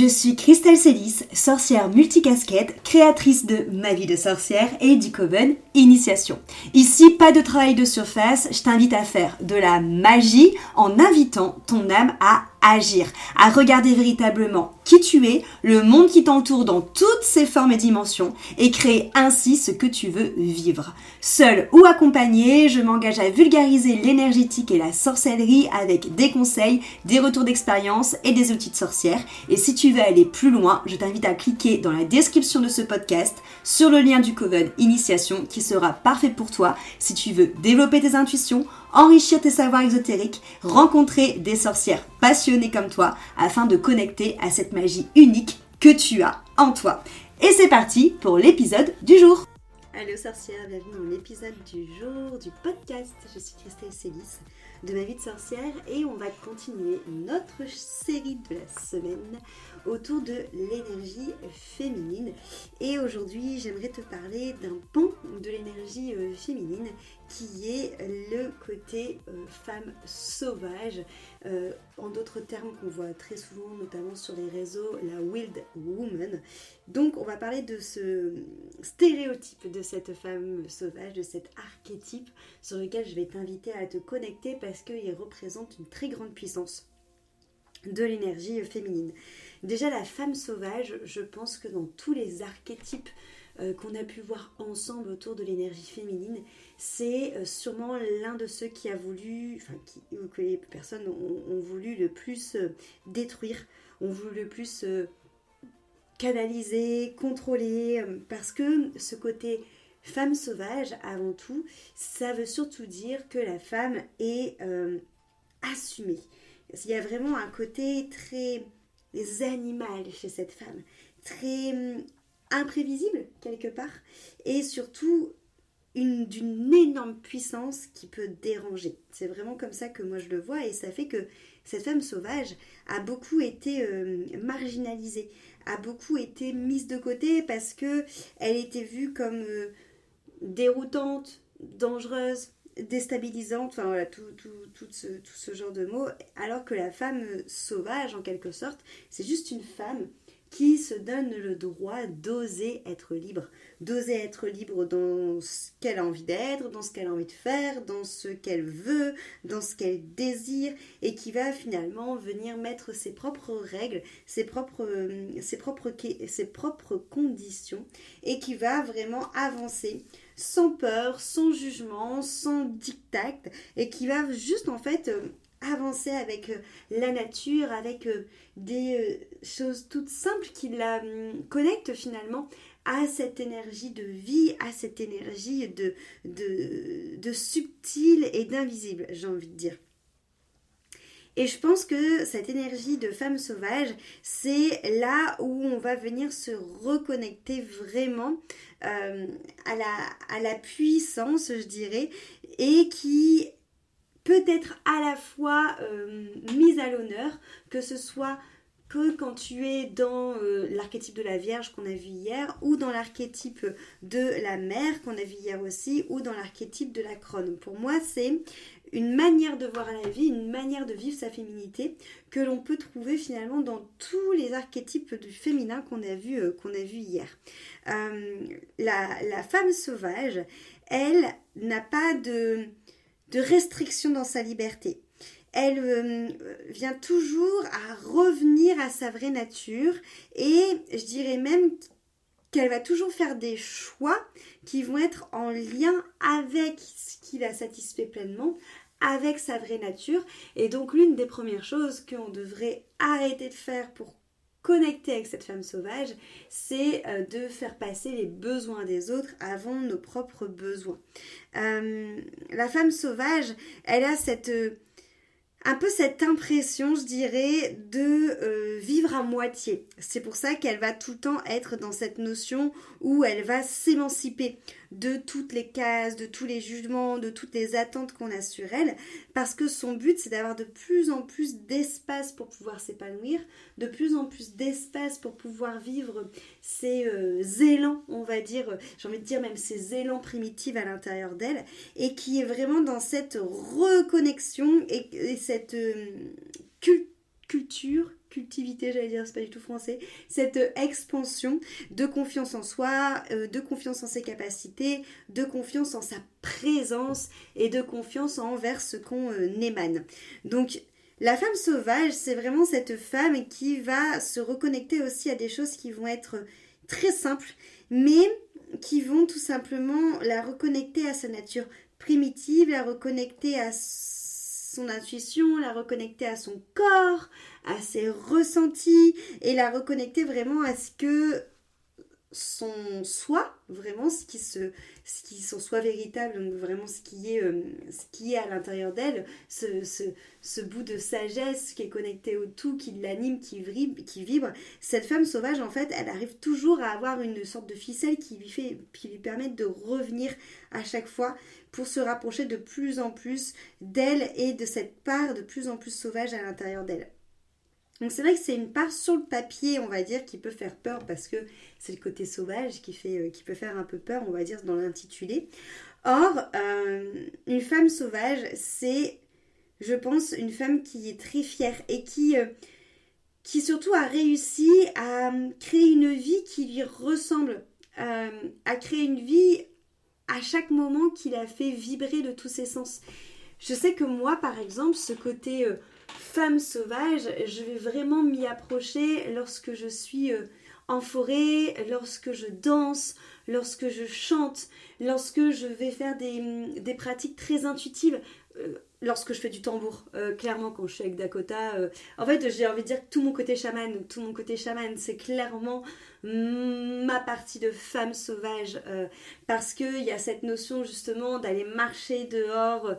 Je suis Christelle Célis, sorcière multicasquette, créatrice de Ma vie de sorcière et du Coven Initiation. Ici, pas de travail de surface, je t'invite à faire de la magie en invitant ton âme à agir, à regarder véritablement qui tu es, le monde qui t'entoure dans toutes ses formes et dimensions, et créer ainsi ce que tu veux vivre. Seule ou accompagnée, je m'engage à vulgariser l'énergétique et la sorcellerie avec des conseils, des retours d'expérience et des outils de sorcière. Et si tu veux aller plus loin, je t'invite à cliquer dans la description de ce podcast sur le lien du Coven Initiation qui sera parfait pour toi si tu veux développer tes intuitions, enrichir tes savoirs exotériques, rencontrer des sorcières passionnées comme toi afin de connecter à cette magie unique que tu as en toi. Et c'est parti pour l'épisode du jour. Allô sorcières, bienvenue dans l'épisode du jour du podcast. Je suis Christelle Célis de Ma vie de sorcière et on va continuer notre série de la semaine autour de l'énergie féminine. Et aujourd'hui, j'aimerais te parler d'un pan de l'énergie féminine qui est le côté femme sauvage. En d'autres termes qu'on voit très souvent, notamment sur les réseaux, la Wild Woman. Donc on va parler de ce stéréotype de cette femme sauvage, de cet archétype sur lequel je vais t'inviter à te connecter parce qu'il représente une très grande puissance de l'énergie féminine. Déjà la femme sauvage, je pense que dans tous les archétypes qu'on a pu voir ensemble autour de l'énergie féminine, c'est sûrement l'un de ceux qui a voulu, que les personnes ont voulu le plus détruire, ont voulu le plus canaliser, contrôler, parce que ce côté femme sauvage, avant tout, ça veut surtout dire que la femme est assumée. Il y a vraiment un côté très animal chez cette femme, très imprévisible quelque part, et surtout d'une énorme puissance qui peut déranger. C'est vraiment comme ça que moi je le vois, et ça fait que cette femme sauvage a beaucoup été marginalisée, a beaucoup été mise de côté parce que elle était vue comme déroutante, dangereuse, déstabilisante, enfin voilà, tout ce genre de mots, alors que la femme sauvage, en quelque sorte, c'est juste une femme qui se donne le droit d'oser être libre dans ce qu'elle a envie d'être, dans ce qu'elle a envie de faire, dans ce qu'elle veut, dans ce qu'elle désire, et qui va finalement venir mettre ses propres règles, ses propres conditions, et qui va vraiment avancer sans peur, sans jugement, sans diktat, et qui va juste en fait avancer avec la nature, avec des choses toutes simples qui la connectent finalement à cette énergie de vie, à cette énergie de subtil et d'invisible, j'ai envie de dire. Et je pense que cette énergie de femme sauvage, c'est là où on va venir se reconnecter vraiment à la puissance, je dirais, et qui peut être à la fois mise à l'honneur, que ce soit que quand tu es dans l'archétype de la Vierge qu'on a vu hier, ou dans l'archétype de la Mère qu'on a vu hier aussi, ou dans l'archétype de la Crone. Pour moi, c'est une manière de voir la vie, une manière de vivre sa féminité que l'on peut trouver finalement dans tous les archétypes du féminin qu'on a vu hier. La femme sauvage, elle n'a pas de restriction dans sa liberté. Elle vient toujours à revenir à sa vraie nature, et je dirais même qu'elle va toujours faire des choix qui vont être en lien avec ce qui la satisfait pleinement, avec sa vraie nature. Et donc l'une des premières choses qu'on devrait arrêter de faire pour connecter avec cette femme sauvage, c'est de faire passer les besoins des autres avant nos propres besoins. La femme sauvage, elle a un peu cette impression, je dirais, de vivre à moitié. C'est pour ça qu'elle va tout le temps être dans cette notion où elle va s'émanciper de toutes les cases, de tous les jugements, de toutes les attentes qu'on a sur elle, parce que son but, c'est d'avoir de plus en plus d'espace pour pouvoir s'épanouir, de plus en plus d'espace pour pouvoir vivre ses élans, on va dire, j'ai envie de dire même ses élans primitifs à l'intérieur d'elle, et qui est vraiment dans cette reconnexion et cette culture excultivité, j'allais dire, c'est pas du tout français, cette expansion de confiance en soi, de confiance en ses capacités, de confiance en sa présence et de confiance envers ce qu'on émane. Donc, la femme sauvage, c'est vraiment cette femme qui va se reconnecter aussi à des choses qui vont être très simples, mais qui vont tout simplement la reconnecter à sa nature primitive, la reconnecter à son intuition, la reconnecter à son corps, à ses ressentis, et la reconnecter vraiment à ce que son soi, vraiment ce qui son soi véritable, donc vraiment ce qui est à l'intérieur d'elle, ce bout de sagesse qui est connecté au tout, qui l'anime, qui vibre. Cette femme sauvage, en fait, elle arrive toujours à avoir une sorte de ficelle qui lui permet de revenir à chaque fois pour se rapprocher de plus en plus d'elle et de cette part de plus en plus sauvage à l'intérieur d'elle. Donc c'est vrai que c'est une part sur le papier, on va dire, qui peut faire peur parce que c'est le côté sauvage qui peut faire un peu peur, on va dire, dans l'intitulé. Or, une femme sauvage, c'est, je pense, une femme qui est très fière et qui surtout a réussi à créer une vie qui lui ressemble, à créer une vie à chaque moment qui la fait vibrer de tous ses sens. Je sais que moi, par exemple, ce côté femme sauvage, je vais vraiment m'y approcher lorsque je suis en forêt, lorsque je danse, lorsque je chante, lorsque je vais faire des pratiques très intuitives, lorsque je fais du tambour, clairement quand je suis avec Dakota. En fait, j'ai envie de dire que tout mon côté chaman, c'est clairement ma partie de femme sauvage, parce qu'il y a cette notion justement d'aller marcher dehors,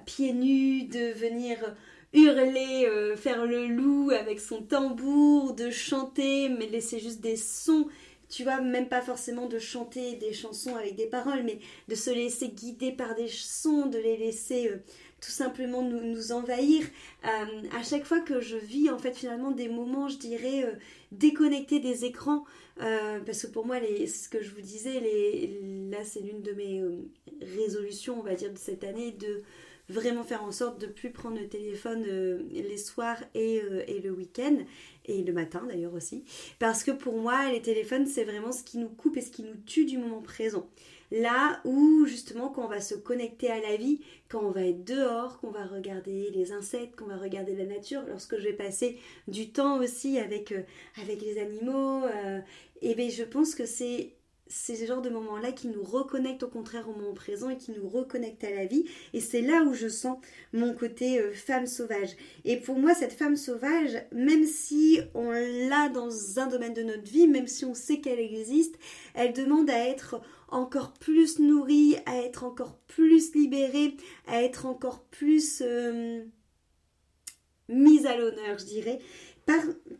pieds nus, de venir hurler, faire le loup avec son tambour, de chanter, mais laisser juste des sons, tu vois, même pas forcément de chanter des chansons avec des paroles, mais de se laisser guider par des sons, de les laisser tout simplement nous envahir. À chaque fois que je vis en fait finalement des moments, je dirais, déconnectés des écrans, parce que pour moi, ce que je vous disais, là c'est l'une de mes résolutions, on va dire, de cette année, de vraiment faire en sorte de plus prendre le téléphone les soirs et le week-end, et le matin d'ailleurs aussi, parce que pour moi les téléphones c'est vraiment ce qui nous coupe et ce qui nous tue du moment présent. Là où justement quand on va se connecter à la vie, quand on va être dehors, qu'on va regarder les insectes, qu'on va regarder la nature, lorsque je vais passer du temps aussi avec les animaux, et bien je pense que c'est ce genre de moments-là qui nous reconnectent au contraire au moment présent et qui nous reconnectent à la vie. Et c'est là où je sens mon côté femme sauvage. Et pour moi, cette femme sauvage, même si on l'a dans un domaine de notre vie, même si on sait qu'elle existe, elle demande à être encore plus nourrie, à être encore plus libérée, à être encore plus mise à l'honneur, je dirais.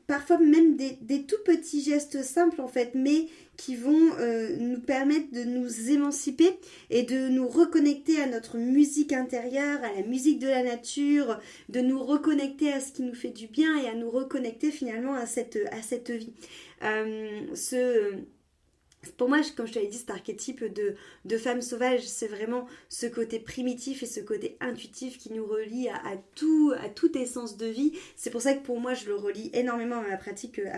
Parfois même des tout petits gestes simples en fait, mais qui vont nous permettre de nous émanciper et de nous reconnecter à notre musique intérieure, à la musique de la nature, de nous reconnecter à ce qui nous fait du bien et à nous reconnecter finalement à cette vie. Pour moi, comme je t'avais dit, cet archétype de femme sauvage, c'est vraiment ce côté primitif et ce côté intuitif qui nous relie à toute essence de vie. C'est pour ça que pour moi, je le relie énormément à ma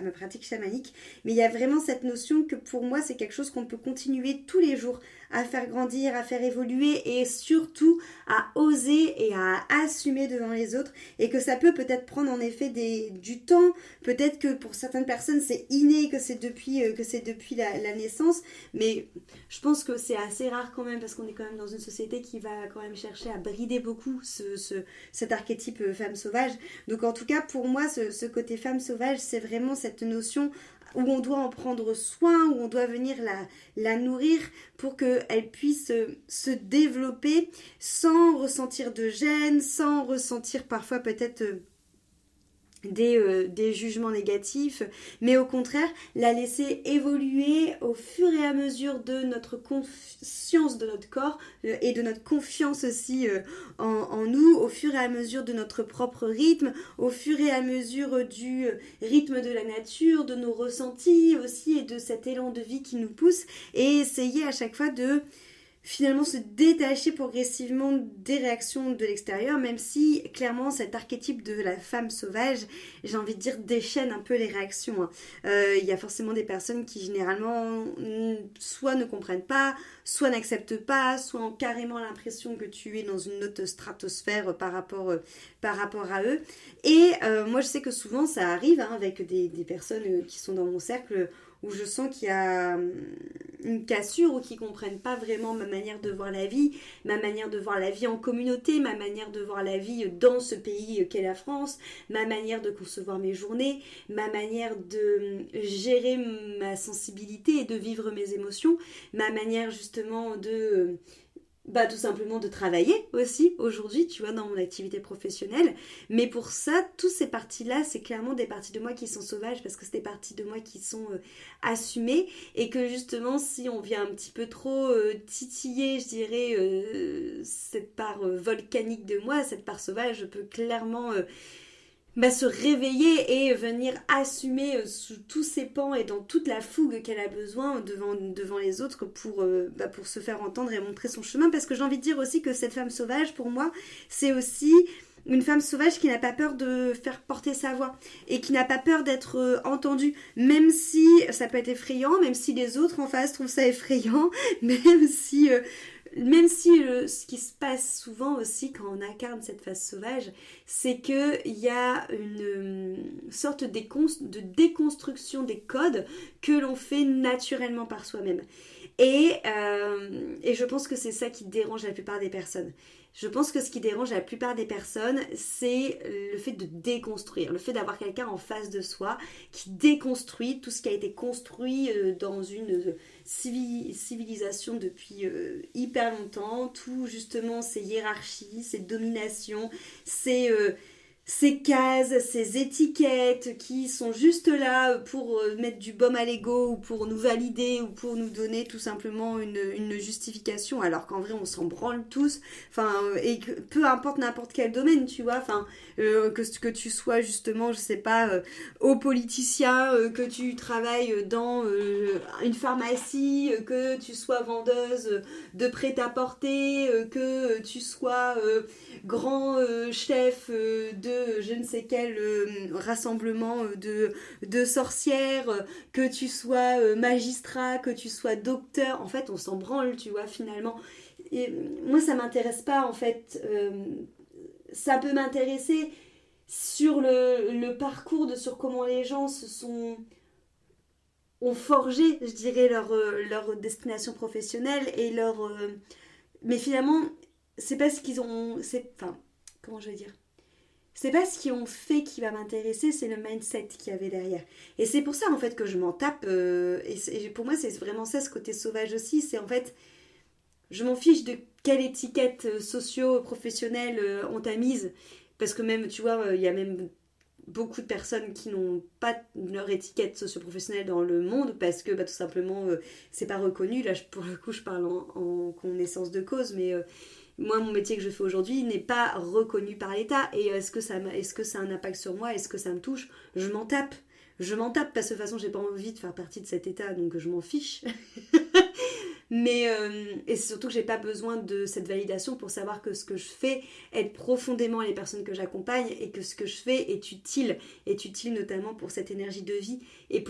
pratique chamanique. Mais il y a vraiment cette notion que pour moi, c'est quelque chose qu'on peut continuer tous les jours à faire grandir, à faire évoluer et surtout à oser et à assumer devant les autres. Et que ça peut peut-être prendre en effet du temps. Peut-être que pour certaines personnes, c'est inné, que c'est depuis la naissance. Mais je pense que c'est assez rare quand même parce qu'on est quand même dans une société qui va quand même chercher à brider beaucoup cet archétype femme sauvage. Donc en tout cas pour moi ce côté femme sauvage, c'est vraiment cette notion où on doit en prendre soin, où on doit venir la nourrir pour qu'elle puisse se développer sans ressentir de gêne, sans ressentir parfois peut-être des jugements négatifs, mais au contraire la laisser évoluer au fur et à mesure de notre conscience de notre corps et de notre confiance aussi en nous, au fur et à mesure de notre propre rythme, au fur et à mesure du rythme de la nature, de nos ressentis aussi et de cet élan de vie qui nous pousse, et essayer à chaque fois de finalement se détacher progressivement des réactions de l'extérieur, même si clairement cet archétype de la femme sauvage, j'ai envie de dire, déchaîne un peu les réactions. Hein. Il y a forcément des personnes qui généralement soit ne comprennent pas, soit n'acceptent pas, soit ont carrément l'impression que tu es dans une autre stratosphère par rapport à eux. Et moi je sais que souvent ça arrive hein, avec des personnes qui sont dans mon cercle où je sens qu'il y a une cassure ou qui comprennent pas vraiment ma manière de voir la vie, ma manière de voir la vie en communauté, ma manière de voir la vie dans ce pays qu'est la France, ma manière de concevoir mes journées, ma manière de gérer ma sensibilité et de vivre mes émotions, ma manière justement de tout simplement de travailler aussi aujourd'hui, tu vois, dans mon activité professionnelle. Mais pour ça, toutes ces parties-là, c'est clairement des parties de moi qui sont sauvages parce que c'est des parties de moi qui sont assumées et que justement, si on vient un petit peu trop titiller, je dirais, cette part volcanique de moi, cette part sauvage, je peux clairement se réveiller et venir assumer sous tous ses pans et dans toute la fougue qu'elle a besoin devant les autres pour se faire entendre et montrer son chemin. Parce que j'ai envie de dire aussi que cette femme sauvage, pour moi, c'est aussi une femme sauvage qui n'a pas peur de faire porter sa voix et qui n'a pas peur d'être entendue, même si ça peut être effrayant, même si les autres en face trouvent ça effrayant, ce qui se passe souvent aussi quand on incarne cette face sauvage, c'est qu'il y a une sorte de déconstruction des codes que l'on fait naturellement par soi-même. Et je pense que c'est ça qui dérange la plupart des personnes. Je pense que ce qui dérange la plupart des personnes, c'est le fait de déconstruire, le fait d'avoir quelqu'un en face de soi qui déconstruit tout ce qui a été construit dans une civilisation depuis hyper longtemps, tout justement ces hiérarchies, ces dominations, ces cases, ces étiquettes qui sont juste là pour mettre du baume à l'ego ou pour nous valider ou pour nous donner tout simplement une justification alors qu'en vrai on s'en branle tous, et que peu importe n'importe quel domaine, tu vois, que tu sois justement, je sais pas, haut politicien, que tu travailles dans une pharmacie, que tu sois vendeuse de prêt-à-porter, que tu sois grand chef de je ne sais quel rassemblement de sorcières, que tu sois magistrat, que tu sois docteur, en fait on s'en branle, tu vois, finalement. Et moi ça m'intéresse pas en fait, ça peut m'intéresser sur le parcours sur comment les gens ont forgé, je dirais, leur destination professionnelle et mais finalement c'est pas ce qu'ils ont, comment je vais dire, c'est pas ce qu'ils ont fait qui va m'intéresser, c'est le mindset qu'il y avait derrière. Et c'est pour ça en fait que je m'en tape. Et pour moi c'est vraiment ça, ce côté sauvage aussi. C'est en fait, je m'en fiche de quelle étiquette socio-professionnelle on t'a mise. Parce que même, tu vois, il y a même beaucoup de personnes qui n'ont pas leur étiquette socio-professionnelle dans le monde parce que tout simplement c'est pas reconnu. Là pour le coup je parle en connaissance de cause, mais moi mon métier que je fais aujourd'hui n'est pas reconnu par l'État. Et est-ce que ça a un impact sur moi, est-ce que ça me touche? Je m'en tape parce que de toute façon j'ai pas envie de faire partie de cet État, donc je m'en fiche. Mais et c'est surtout que j'ai pas besoin de cette validation pour savoir que ce que je fais aide profondément les personnes que j'accompagne et que ce que je fais est utile notamment pour cette énergie de vie et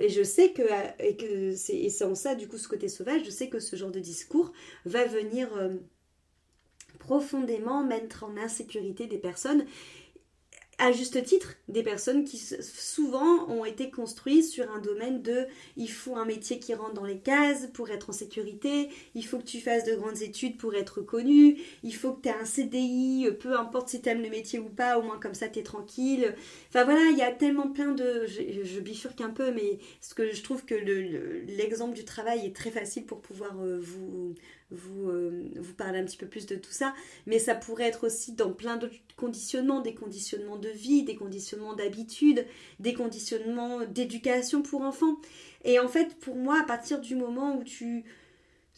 je sais que c'est en ça du coup ce côté sauvage, je sais que ce genre de discours va venir profondément mettre en insécurité des personnes, à juste titre, des personnes qui souvent ont été construites sur un domaine de il faut un métier qui rentre dans les cases pour être en sécurité, il faut que tu fasses de grandes études pour être connu, il faut que tu aies un CDI, peu importe si tu aimes le métier ou pas, au moins comme ça tu es tranquille. Enfin voilà, il y a tellement plein de... Je bifurque un peu, mais parce que je trouve que l'exemple du travail est très facile pour pouvoir vous parler un petit peu plus de tout ça, mais ça pourrait être aussi dans plein d'autres conditionnements, des conditionnements de vie, des conditionnements d'habitude, des conditionnements d'éducation pour enfants. Et en fait, pour moi, à partir du moment où tu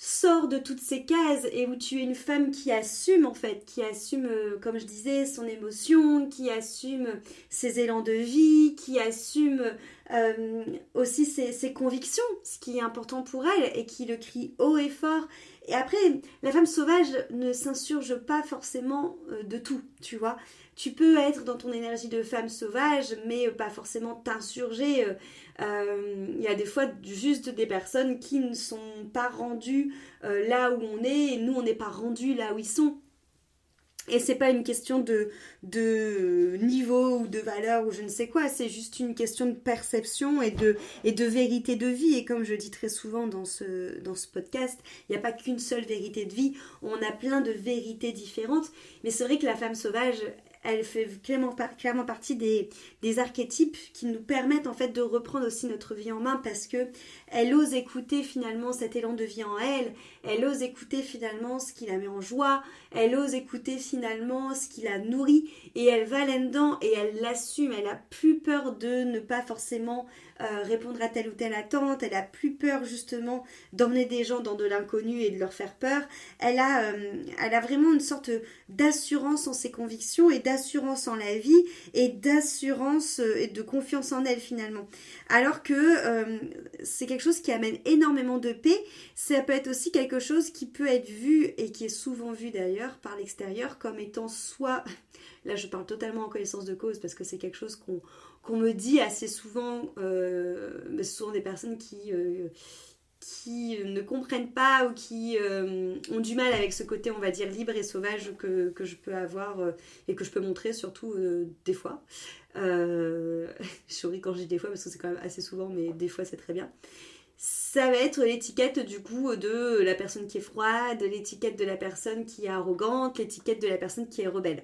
sors de toutes ces cases et où tu es une femme qui assume en fait, qui assume, comme je disais, son émotion, qui assume ses élans de vie, qui assume aussi ses convictions, ce qui est important pour elle et qui le crie haut et fort. Et après, la femme sauvage ne s'insurge pas forcément de tout, tu vois. Tu peux être dans ton énergie de femme sauvage, mais pas forcément t'insurger. Il y a des fois juste des personnes qui ne sont pas rendues là où on est, et nous on n'est pas rendus là où ils sont. Et c'est pas une question de niveau ou de valeur ou je ne sais quoi, c'est juste une question de perception et de vérité de vie. Et comme je dis très souvent dans ce podcast, il n'y a pas qu'une seule vérité de vie, on a plein de vérités différentes. Mais c'est vrai que la femme sauvage, elle fait clairement partie des archétypes qui nous permettent en fait de reprendre aussi notre vie en main, parce que elle ose écouter finalement cet élan de vie en elle, elle ose écouter finalement ce qui la met en joie, elle ose écouter finalement ce qui la nourrit, et elle va là-dedans et elle l'assume. Elle a plus peur de ne pas forcément répondre à telle ou telle attente, elle a plus peur justement d'emmener des gens dans de l'inconnu et de leur faire peur. Elle a vraiment une sorte d'assurance en ses convictions et d'assurance en la vie et d'assurance et de confiance en elle finalement. Alors que c'est quelque chose qui amène énormément de paix. Ça peut être aussi quelque chose qui peut être vu, et qui est souvent vu d'ailleurs par l'extérieur, comme étant soit, là je parle totalement en connaissance de cause parce que c'est quelque chose qu'on me dit assez souvent, mais ce sont des personnes qui ne comprennent pas ou qui ont du mal avec ce côté, on va dire, libre et sauvage que je peux avoir et que je peux montrer surtout des fois. Je souris quand je dis des fois parce que c'est quand même assez souvent, mais des fois c'est très bien. Ça va être l'étiquette du coup de la personne qui est froide, l'étiquette de la personne qui est arrogante, l'étiquette de la personne qui est rebelle.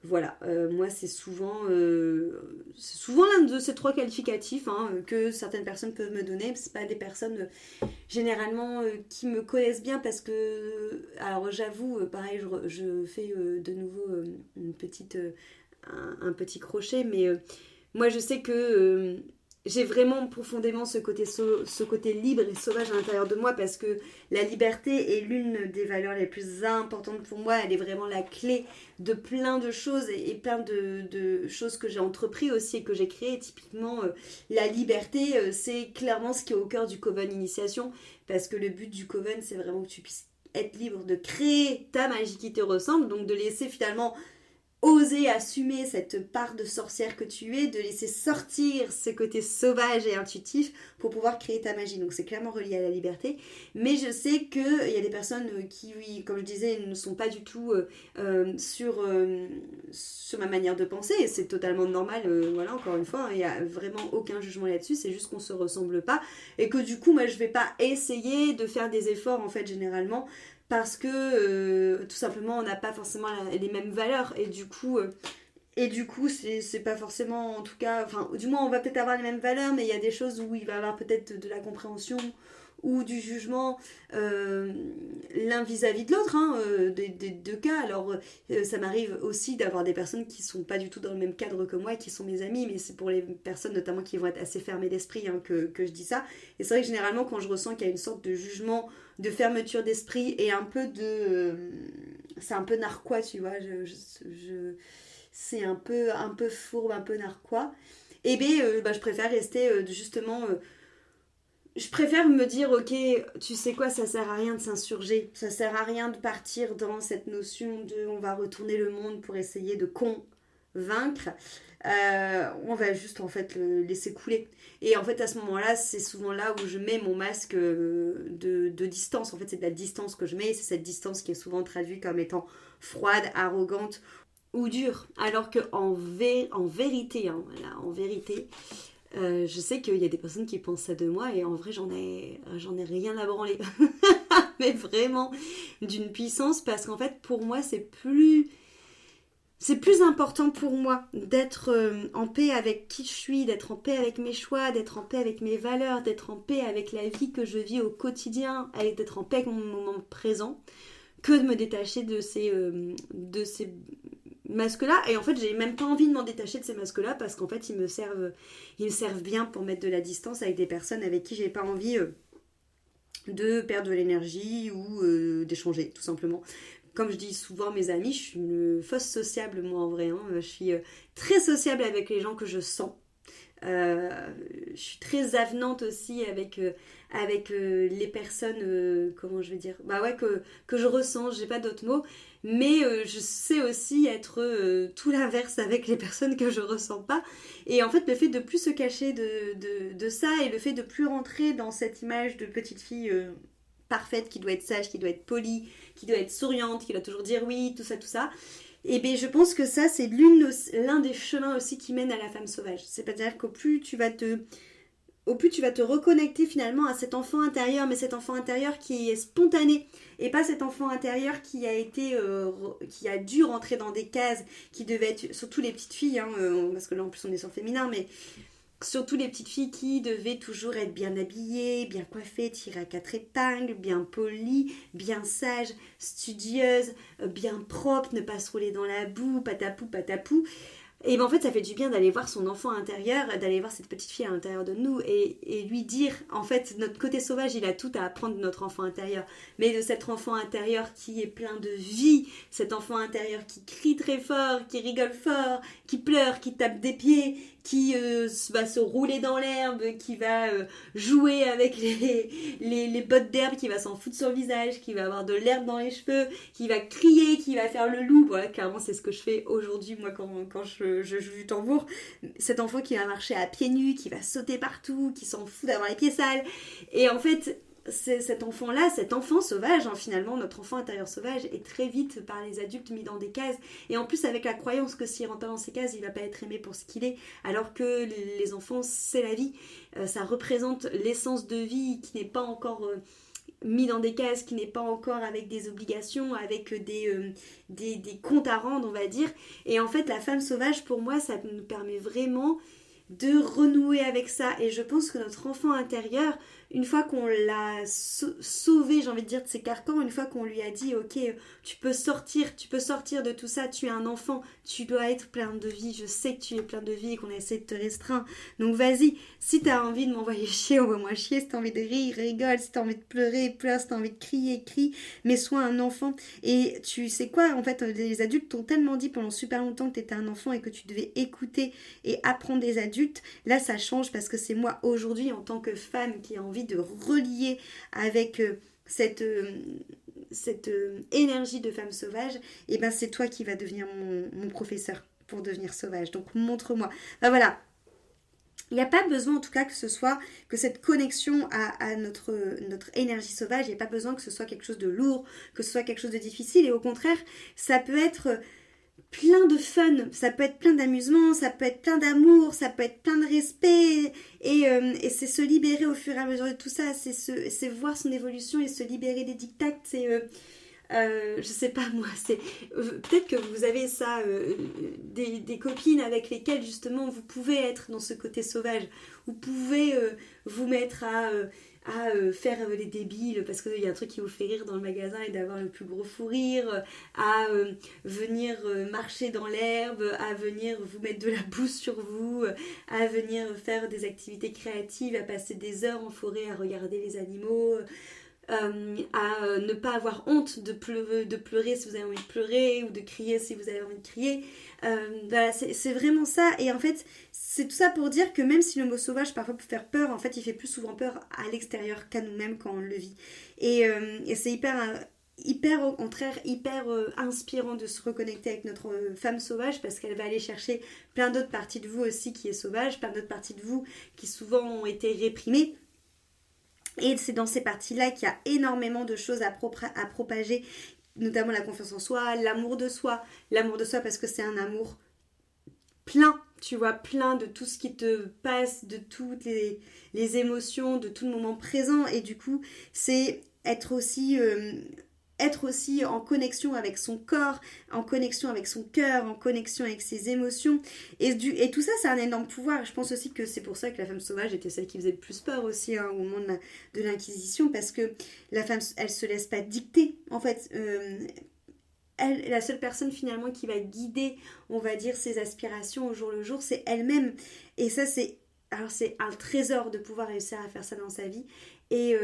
Voilà, moi c'est souvent l'un de ces trois qualificatifs que certaines personnes peuvent me donner. C'est pas des personnes généralement qui me connaissent bien, parce que, alors j'avoue, pareil, je fais de nouveau un petit crochet, mais moi je sais que j'ai vraiment profondément ce côté libre et sauvage à l'intérieur de moi, parce que la liberté est l'une des valeurs les plus importantes pour moi. Elle est vraiment la clé de plein de choses et plein de choses que j'ai entrepris aussi et que j'ai créées. Typiquement, la liberté, c'est clairement ce qui est au cœur du Coven Initiation, parce que le but du Coven, c'est vraiment que tu puisses être libre de créer ta magie qui te ressemble, donc de laisser finalement oser assumer cette part de sorcière que tu es, de laisser sortir ce côté sauvage et intuitif pour pouvoir créer ta magie. Donc c'est clairement relié à la liberté. Mais je sais qu'il y a des personnes qui, comme je disais, ne sont pas du tout sur ma manière de penser. Et c'est totalement normal, voilà, encore une fois, il n'y a vraiment aucun jugement là-dessus. C'est juste qu'on se ressemble pas. Et que du coup, moi, je vais pas essayer de faire des efforts, en fait, généralement, parce que tout simplement on n'a pas forcément les mêmes valeurs, et du coup c'est pas forcément, en tout cas, enfin du moins on va peut-être avoir les mêmes valeurs, mais il y a des choses où il va y avoir peut-être de la compréhension ou du jugement l'un vis-à-vis de l'autre, des deux cas. Alors ça m'arrive aussi d'avoir des personnes qui sont pas du tout dans le même cadre que moi et qui sont mes amis, mais c'est pour les personnes notamment qui vont être assez fermées d'esprit que je dis ça. Et c'est vrai que généralement quand je ressens qu'il y a une sorte de jugement, de fermeture d'esprit et un peu c'est un peu narquois, tu vois, c'est un peu fourbe, un peu narquois, et je préfère rester justement je préfère me dire, ok, tu sais quoi, ça sert à rien de s'insurger, ça sert à rien de partir dans cette notion de on va retourner le monde pour essayer de convaincre, on va juste en fait le laisser couler. Et en fait à ce moment-là, c'est souvent là où je mets mon masque de distance. En fait c'est de la distance que je mets, c'est cette distance qui est souvent traduite comme étant froide, arrogante ou dure. Alors que en vérité, en vérité, je sais qu'il y a des personnes qui pensent ça de moi, et en vrai j'en ai rien à branler. Mais vraiment d'une puissance, parce qu'en fait pour moi c'est plus important pour moi d'être en paix avec qui je suis, d'être en paix avec mes choix, d'être en paix avec mes valeurs, d'être en paix avec la vie que je vis au quotidien, d'être en paix avec mon moment présent, que de me détacher de ces masques-là. Et en fait, j'ai même pas envie de m'en détacher de ces masques-là, parce qu'en fait, ils me servent bien pour mettre de la distance avec des personnes avec qui j'ai pas envie de perdre de l'énergie ou d'échanger tout simplement. Comme je dis souvent à mes amis, je suis une fausse sociable moi en vrai. Je suis très sociable avec les gens que je sens. Je suis très avenante aussi avec les personnes, comment je vais dire, bah ouais, que je ressens, j'ai pas d'autres mots, mais je sais aussi être tout l'inverse avec les personnes que je ressens pas. Et en fait, le fait de plus se cacher de ça et le fait de plus rentrer dans cette image de petite fille parfaite qui doit être sage, qui doit être polie, qui doit être souriante, qui doit toujours dire oui, tout ça. Et bien, je pense que ça, c'est l'un des chemins aussi qui mène à la femme sauvage. C'est-à-dire au plus tu vas te reconnecter finalement à cet enfant intérieur, mais cet enfant intérieur qui est spontané, et pas cet enfant intérieur qui qui a dû rentrer dans des cases, qui devait être, surtout les petites filles, parce que là en plus on est sur féminin, mais surtout les petites filles qui devaient toujours être bien habillées, bien coiffées, tirées à 4 épingles, bien polies, bien sages, studieuses, bien propres, ne pas se rouler dans la boue, patapou, patapou. Et ben en fait, ça fait du bien d'aller voir son enfant intérieur, d'aller voir cette petite fille à l'intérieur de nous et lui dire, en fait, notre côté sauvage, il a tout à apprendre de notre enfant intérieur. Mais de cet enfant intérieur qui est plein de vie, cet enfant intérieur qui crie très fort, qui rigole fort, qui pleure, qui tape des pieds, qui va se rouler dans l'herbe, qui va jouer avec les bottes d'herbe, qui va s'en foutre sur le visage, qui va avoir de l'herbe dans les cheveux, qui va crier, qui va faire le loup. Voilà, clairement, c'est ce que je fais aujourd'hui, moi, quand je joue du tambour. Cet enfant qui va marcher à pieds nus, qui va sauter partout, qui s'en fout d'avoir les pieds sales. Et en fait, c'est cet enfant-là, cet enfant sauvage, finalement, notre enfant intérieur sauvage, est très vite par les adultes mis dans des cases. Et en plus, avec la croyance que s'il rentre pas dans ces cases, il va pas être aimé pour ce qu'il est. Alors que les enfants, c'est la vie. Ça représente l'essence de vie qui n'est pas encore mis dans des cases, qui n'est pas encore avec des obligations, avec des comptes à rendre, on va dire. Et en fait, la femme sauvage, pour moi, ça nous permet vraiment de renouer avec ça. Et je pense que notre enfant intérieur, une fois qu'on l'a sauvé, j'ai envie de dire, de ses carcans, une fois qu'on lui a dit, ok, tu peux sortir de tout ça, tu es un enfant, tu dois être plein de vie, je sais que tu es plein de vie et qu'on a essayé de te restreindre. Donc vas-y, si t'as envie de m'envoyer chier, envoie-moi chier, si t'as envie de rire, rigole, si t'as envie de pleurer, pleure, si t'as envie de crier, crie, mais sois un enfant. Et tu sais quoi, en fait, les adultes t'ont tellement dit pendant super longtemps que t'étais un enfant et que tu devais écouter et apprendre des adultes. Là, ça change parce que c'est moi aujourd'hui, en tant que femme, qui a envie de relier avec cette énergie de femme sauvage. Et ben, c'est toi qui vas devenir mon professeur pour devenir sauvage. Donc, montre-moi. Ben voilà. Il n'y a pas besoin, en tout cas, que cette connexion à notre énergie sauvage, il n'y a pas besoin que ce soit quelque chose de lourd, que ce soit quelque chose de difficile. Et au contraire, ça peut être plein de fun, ça peut être plein d'amusement, ça peut être plein d'amour, ça peut être plein de respect et c'est se libérer au fur et à mesure de tout ça, c'est voir son évolution et se libérer des dictats, je sais pas moi, c'est peut-être que vous avez ça, des copines avec lesquelles justement vous pouvez être dans ce côté sauvage, vous pouvez vous mettre à faire les débiles parce qu'il y a un truc qui vous fait rire dans le magasin et d'avoir le plus gros fou rire, à venir marcher dans l'herbe, à venir vous mettre de la boue sur vous, à venir faire des activités créatives, à passer des heures en forêt à regarder les animaux, à ne pas avoir honte de pleurer si vous avez envie de pleurer ou de crier si vous avez envie de crier. Voilà, c'est vraiment ça. Et en fait, c'est tout ça pour dire que même si le mot sauvage parfois peut faire peur, en fait, il fait plus souvent peur à l'extérieur qu'à nous-mêmes quand on le vit. Et c'est hyper au contraire, hyper inspirant de se reconnecter avec notre femme sauvage parce qu'elle va aller chercher plein d'autres parties de vous aussi qui est sauvage, plein d'autres parties de vous qui souvent ont été réprimées. Et c'est dans ces parties-là qu'il y a énormément de choses à propager, notamment la confiance en soi, l'amour de soi parce que c'est un amour plein, tu vois, plein de tout ce qui te passe, de toutes les émotions, de tout le moment présent. Et du coup, c'est être aussi en connexion avec son corps, en connexion avec son cœur, en connexion avec ses émotions. Et tout ça, c'est un énorme pouvoir. Je pense aussi que c'est pour ça que la femme sauvage était celle qui faisait le plus peur aussi au moment de l'Inquisition, parce que la femme, elle se laisse pas dicter. En fait, la seule personne finalement qui va guider, on va dire, ses aspirations au jour le jour, c'est elle-même. Et ça, c'est un trésor de pouvoir réussir à faire ça dans sa vie. Et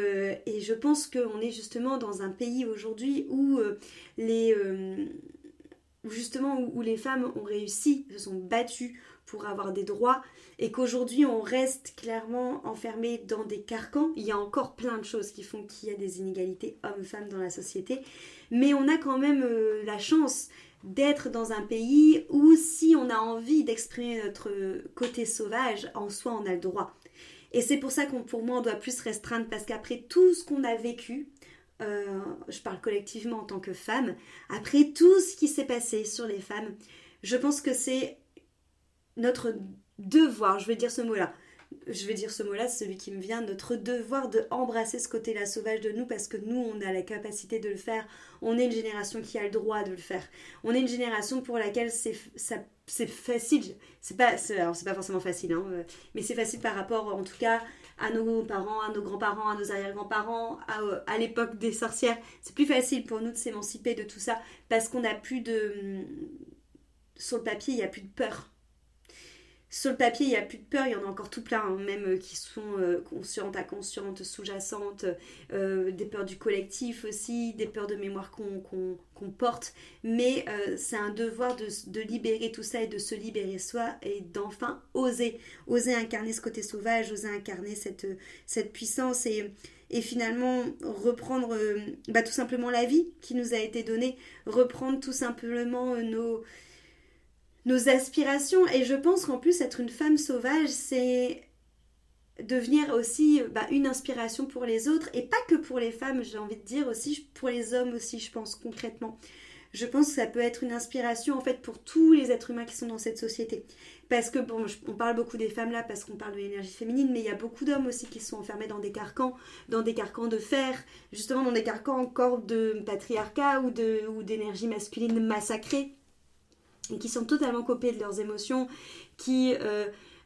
je pense qu'on est justement dans un pays aujourd'hui où où les femmes ont réussi, se sont battues pour avoir des droits, et qu'aujourd'hui on reste clairement enfermé dans des carcans. Il y a encore plein de choses qui font qu'il y a des inégalités hommes-femmes dans la société, mais on a quand même la chance d'être dans un pays où si on a envie d'exprimer notre côté sauvage, en soi on a le droit. Et c'est pour ça pour moi on doit plus restreindre, parce qu'après tout ce qu'on a vécu, je parle collectivement en tant que femme, après tout ce qui s'est passé sur les femmes, je pense que c'est notre devoir, je vais dire ce mot-là, c'est celui qui me vient, notre devoir de embrasser ce côté-là sauvage de nous, parce que nous, on a la capacité de le faire. On est une génération qui a le droit de le faire. On est une génération pour laquelle c'est facile. Alors c'est pas forcément facile, hein, mais c'est facile par rapport, en tout cas, à nos parents, à nos grands-parents, à nos arrière-grands-parents, à l'époque des sorcières. C'est plus facile pour nous de s'émanciper de tout ça, parce qu'on n'a plus de... Sur le papier, il n'y a plus de peur. Sur le papier, il n'y a plus de peur, il y en a encore tout plein, hein, même qui sont conscientes, inconscientes, sous-jacentes, des peurs du collectif aussi, des peurs de mémoire qu'on porte. Mais c'est un devoir de libérer tout ça et de se libérer soi et d'enfin oser incarner ce côté sauvage, oser incarner cette puissance et finalement reprendre tout simplement la vie qui nous a été donnée, reprendre tout simplement nos aspirations. Et je pense qu'en plus être une femme sauvage, c'est devenir aussi une inspiration pour les autres, et pas que pour les femmes, j'ai envie de dire aussi pour les hommes aussi, je pense concrètement. Je pense que ça peut être une inspiration en fait pour tous les êtres humains qui sont dans cette société. Parce que on parle beaucoup des femmes là parce qu'on parle de l'énergie féminine, mais il y a beaucoup d'hommes aussi qui sont enfermés dans des carcans de fer, justement dans des carcans encore de patriarcat ou d'énergie masculine massacrée, et qui sont totalement coupés de leurs émotions, qui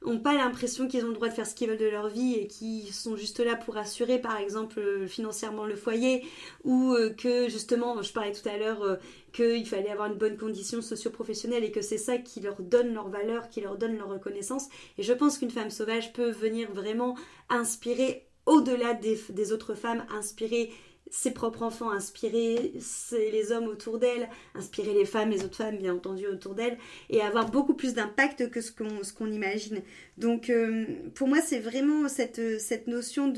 n'ont pas l'impression qu'ils ont le droit de faire ce qu'ils veulent de leur vie, et qui sont juste là pour assurer par exemple financièrement le foyer, ou que justement, je parlais tout à l'heure qu'il fallait avoir une bonne condition socio-professionnelle, et que c'est ça qui leur donne leur valeur, qui leur donne leur reconnaissance. Et je pense qu'une femme sauvage peut venir vraiment inspirer, au-delà des autres femmes, inspirer ses propres enfants, inspirer les hommes autour d'elle, inspirer les autres femmes bien entendu autour d'elle, et avoir beaucoup plus d'impact que ce qu'on imagine. Donc pour moi c'est vraiment cette notion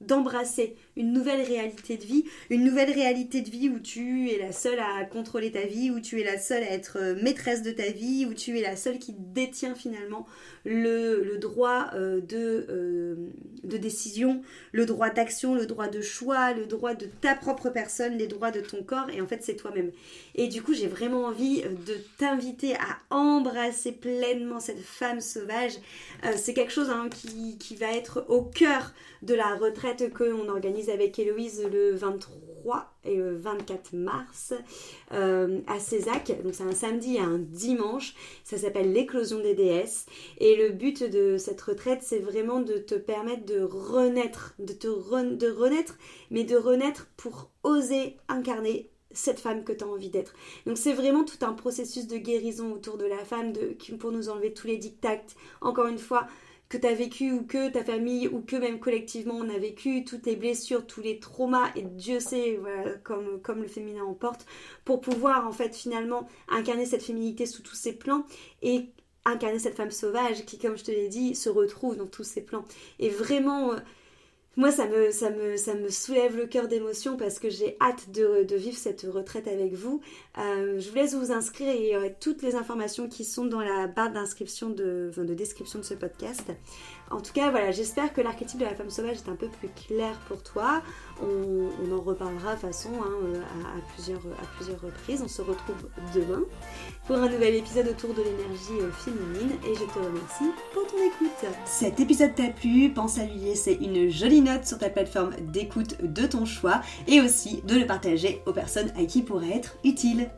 d'embrasser une nouvelle réalité de vie où tu es la seule à contrôler ta vie, où tu es la seule à être maîtresse de ta vie, où tu es la seule qui détient finalement le droit de décision, le droit d'action, le droit de choix, le droit de ta propre personne, les droits de ton corps, et en fait c'est toi-même. Et du coup j'ai vraiment envie de t'inviter à embrasser pleinement cette femme sauvage. C'est quelque chose qui va être au cœur de la retraite qu'on organise avec Héloïse le 23 et le 24 mars à Cézac. Donc c'est un samedi et un dimanche. Ça s'appelle l'éclosion des déesses. Et le but de cette retraite, c'est vraiment de te permettre de renaître, mais de renaître pour oser incarner cette femme que tu as envie d'être. Donc c'est vraiment tout un processus de guérison autour de la femme, pour nous enlever tous les diktats, encore une fois, que tu as vécu, ou que ta famille, ou que même collectivement on a vécu, toutes les blessures, tous les traumas, et Dieu sait, voilà, comme le féminin en porte, pour pouvoir en fait finalement incarner cette féminité sous tous ses plans, et incarner cette femme sauvage qui, comme je te l'ai dit, se retrouve dans tous ses plans. Et vraiment... moi, ça me soulève le cœur d'émotion, parce que j'ai hâte de vivre cette retraite avec vous. Je vous laisse vous inscrire, et il y aura toutes les informations qui sont dans la barre d'inscription de description de ce podcast. En tout cas, voilà, j'espère que l'archétype de la femme sauvage est un peu plus clair pour toi. On en reparlera de toute façon à plusieurs reprises. On se retrouve demain pour un nouvel épisode autour de l'énergie féminine, et je te remercie pour ton écoute. Cet épisode t'a plu, pense à lui laisser une jolie note sur ta plateforme d'écoute de ton choix, et aussi de le partager aux personnes à qui il pourrait être utile.